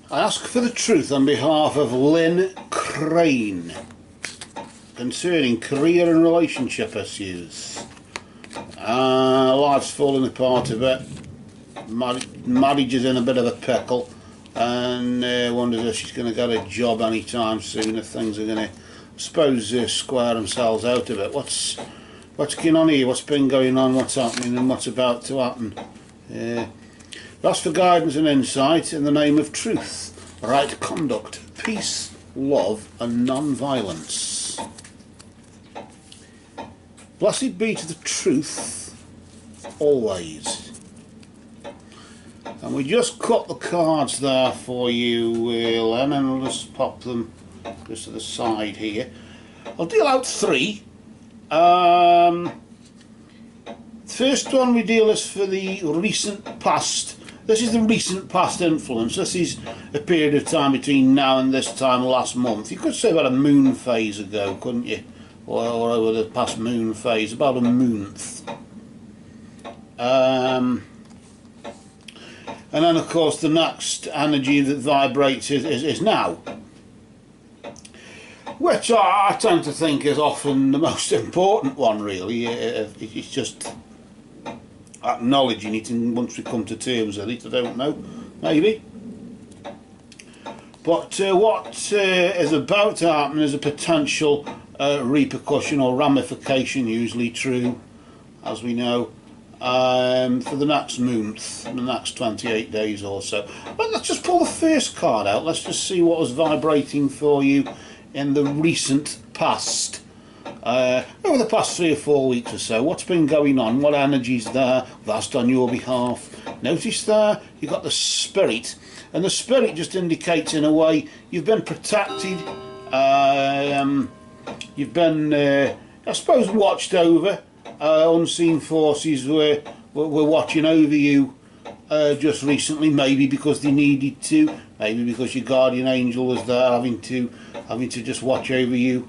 I ask for the truth on behalf of Lynn Crane concerning career and relationship issues. Life's falling apart a bit. Marriage is in a bit of a pickle, and wonders if she's going to get a job anytime soon, if things are going to, I suppose, square themselves out a bit. What's going on here? What's been going on? What's happening? And what's about to happen? Ask for guidance and insight in the name of truth, right conduct, peace, love and non-violence. Blessed be to the truth always. And we just cut the cards there for you, Lynn, and I'll just pop them just to the side here. I'll deal out three. The first one we deal is for the recent past. This is the recent past influence. This is a period of time between now and this time last month. You could say about a moon phase ago, couldn't you? Or over the past moon phase, about a month. And then of course the next energy that vibrates is now. Which I tend to think is often the most important one, really. It's just acknowledging it, and once we come to terms with it, I don't know, maybe. But what is about to happen is a potential repercussion or ramification, usually true, as we know, for the next month, the next 28 days or so. But let's just pull the first card out. Let's just see what was vibrating for you in the recent past. Over the past 3 or 4 weeks or so, what's been going on? What energy's there? That's on your behalf. Notice there, you've got the spirit, and the spirit just indicates, in a way, you've been protected. You've been, I suppose, watched over. Unseen forces were watching over you just recently, maybe because they needed to, maybe because your guardian angel was there, having to just watch over you.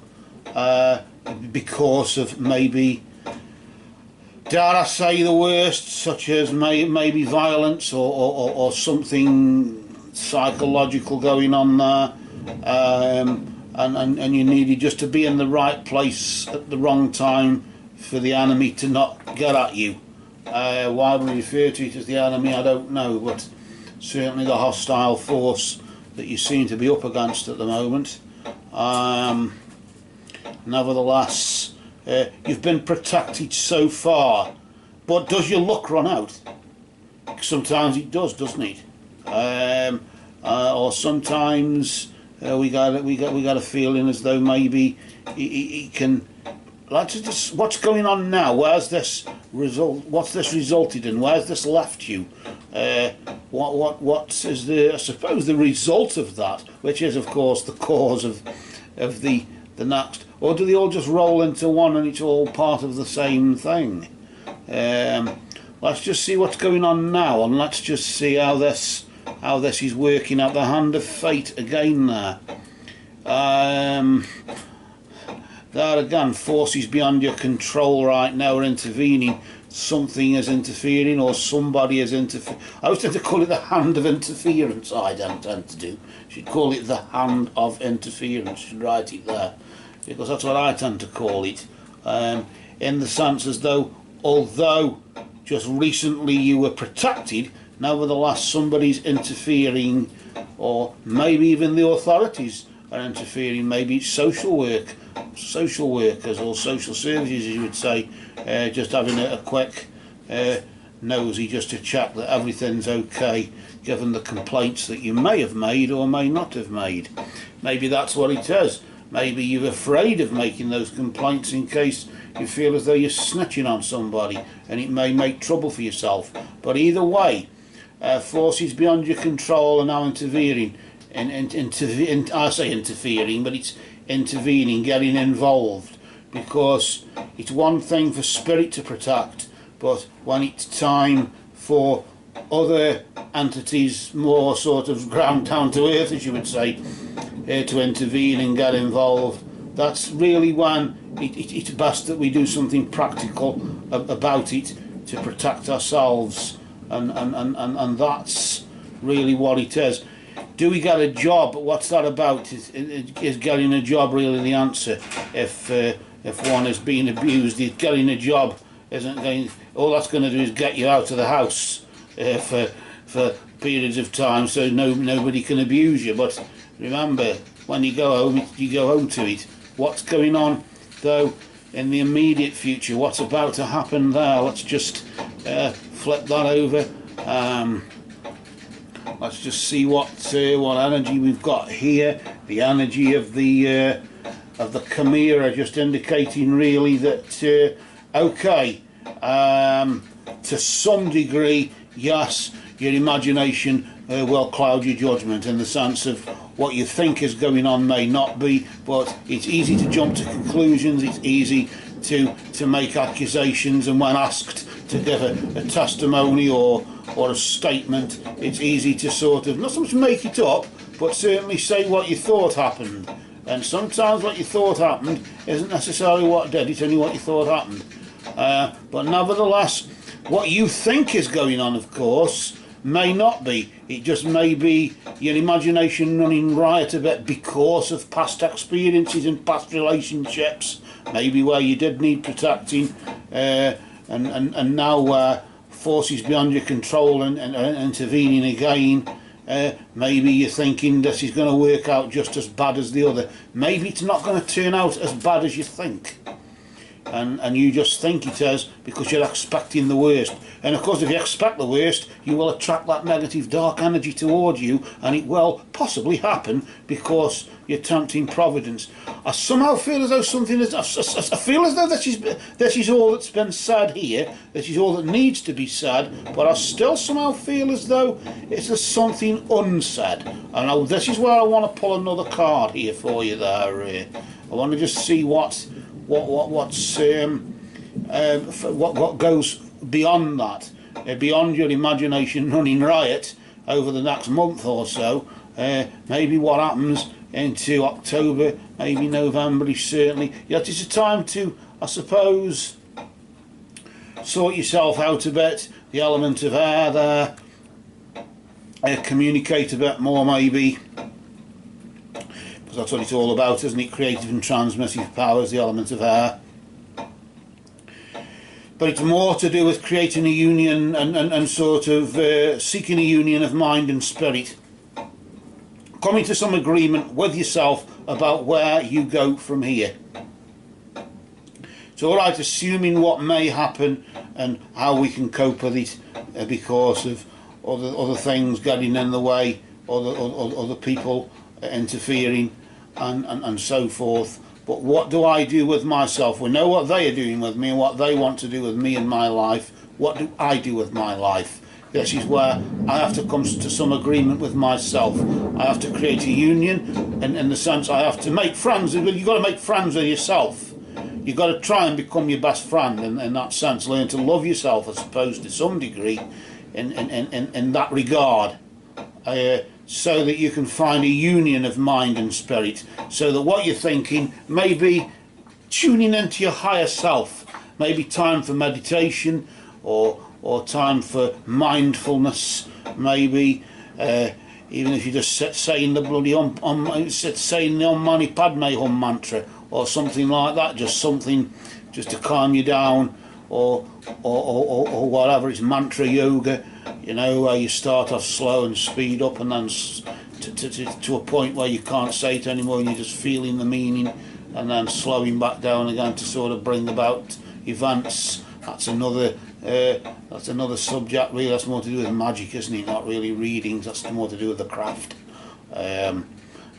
Because of maybe, dare I say the worst, such as maybe violence or something psychological going on there, and you needed just to be in the right place at the wrong time for the enemy to not get at you. Why we refer to it as the enemy, I don't know, but certainly the hostile force that you seem to be up against at the moment. Nevertheless, you've been protected so far, but does your luck run out? Sometimes it does, doesn't it? Or sometimes we got a feeling as though maybe it can. Let's just, what's going on now? Where's this result? What's this resulted in? Where's this left you? What is the, I suppose, the result of that, which is of course the cause of the next, or do they all just roll into one and it's all part of the same thing? Let's just see what's going on now, and let's just see how this is working out. The hand of fate again there. There again, forces beyond your control right now are intervening. Something is interfering, or somebody is interfering. I always tend to call it the hand of interference. I don't tend to do. Should call it the hand of interference. Should write it there, because that's what I tend to call it. In the sense as though, although just recently you were protected, nevertheless somebody's interfering, or maybe even the authorities are interfering. Maybe it's social workers or social services, as you would say, just having a quick nosy just to check that everything's okay, given the complaints that you may have made or may not have made. Maybe that's what it is. Maybe you're afraid of making those complaints in case you feel as though you're snitching on somebody and it may make trouble for yourself. But either way, forces beyond your control are now interfering. I say interfering, but it's intervening, getting involved, because it's one thing for spirit to protect, but when it's time for other entities, more sort of ground down to earth, as you would say, to intervene and get involved, that's really when it's best that we do something practical about it to protect ourselves, and that's really what it is. Do we get a job? What's that about? Is getting a job really the answer? If one is being abused, getting a job isn't going. All that's going to do is get you out of the house for periods of time, so nobody can abuse you. But remember, when you go home to it. What's going on though in the immediate future? What's about to happen there? Let's just flip that over. Let's just see what energy we've got here. The energy of the Chimera, just indicating really that okay, to some degree, yes, your imagination will cloud your judgment, in the sense of what you think is going on may not be, but it's easy to jump to conclusions, it's easy to make accusations, and when asked to give a testimony or a statement, it's easy to sort of, not so much make it up, but certainly say what you thought happened. And sometimes what you thought happened isn't necessarily what did, it's only what you thought happened. But nevertheless, what you think is going on, of course, may not be. It just may be your imagination running riot a bit because of past experiences and past relationships, maybe where you did need protecting, and now forces beyond your control and intervening again. Maybe you're thinking this is going to work out just as bad as the other. Maybe it's not going to turn out as bad as you think. And you just think it is because you're expecting the worst. And of course, if you expect the worst, you will attract that negative dark energy towards you, and it will possibly happen because you're tempting Providence. I somehow feel as though something is... I feel as though this is all that's been said here. This is all that needs to be said. But I still somehow feel as though it's something unsaid. And this is where I want to pull another card here for you there. I want to just see what goes beyond that, beyond your imagination running riot over the next month or so. Maybe what happens into October, maybe November, certainly. Yet it's a time to, I suppose, sort yourself out a bit. The element of air there, communicate a bit more, maybe. That's what it's all about, isn't it? Creative and transmissive powers, the element of air. But it's more to do with creating a union and sort of seeking a union of mind and spirit. Coming to some agreement with yourself about where you go from here. It's alright assuming what may happen and how we can cope with it because of other things getting in the way, other people interfering and so forth. But what do I do with myself? We know what they are doing with me and what they want to do with me in my life. What do I do with my life? This is where I have to come to some agreement with myself. I have to create a union, and in the sense I have to make friends. You've got to make friends with yourself. You've got to try and become your best friend in that sense. Learn to love yourself, I suppose, to some degree in that regard. So that you can find a union of mind and spirit, so that what you're thinking may be tuning into your higher self, maybe time for meditation or time for mindfulness, maybe even if you just sit saying the bloody saying the Om Mani Padme Hum mantra or something like that, just something just to calm you down, or whatever. It's mantra yoga, you know, where you start off slow and speed up, and then to a point where you can't say it anymore and you're just feeling the meaning, and then slowing back down again to sort of bring about events. That's another subject really. That's more to do with magic, isn't it? Not really readings. That's more to do with the craft and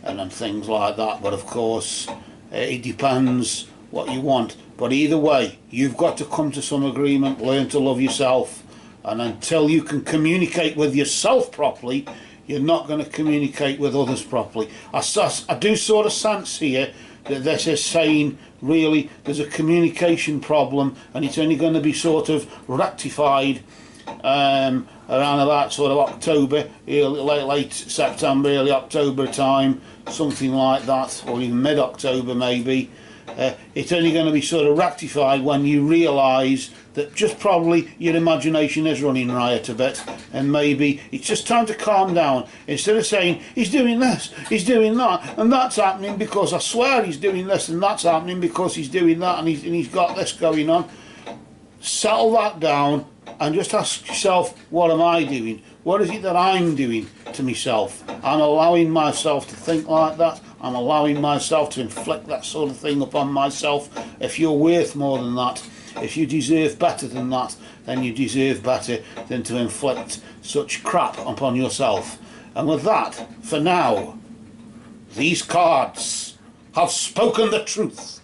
then things like that. But of course it depends what you want. But either way, you've got to come to some agreement, learn to love yourself, and until you can communicate with yourself properly, you're not going to communicate with others properly. I do sort of sense here that this is saying really there's a communication problem, and it's only going to be sort of rectified around about sort of October, late September, early October time, something like that, or even mid-October maybe. It's only going to be sort of rectified when you realise that just probably your imagination is running riot a bit, and maybe it's just time to calm down. Instead of saying he's doing this, he's doing that, and that's happening because I swear he's doing this, and that's happening because he's doing that, and he's got this going on. Settle that down and just ask yourself, what am I doing? What is it that I'm doing to myself? I'm allowing myself to think like that. I'm allowing myself to inflict that sort of thing upon myself. If you're worth more than that, if you deserve better than that, then you deserve better than to inflict such crap upon yourself. And with that, for now, these cards have spoken the truth.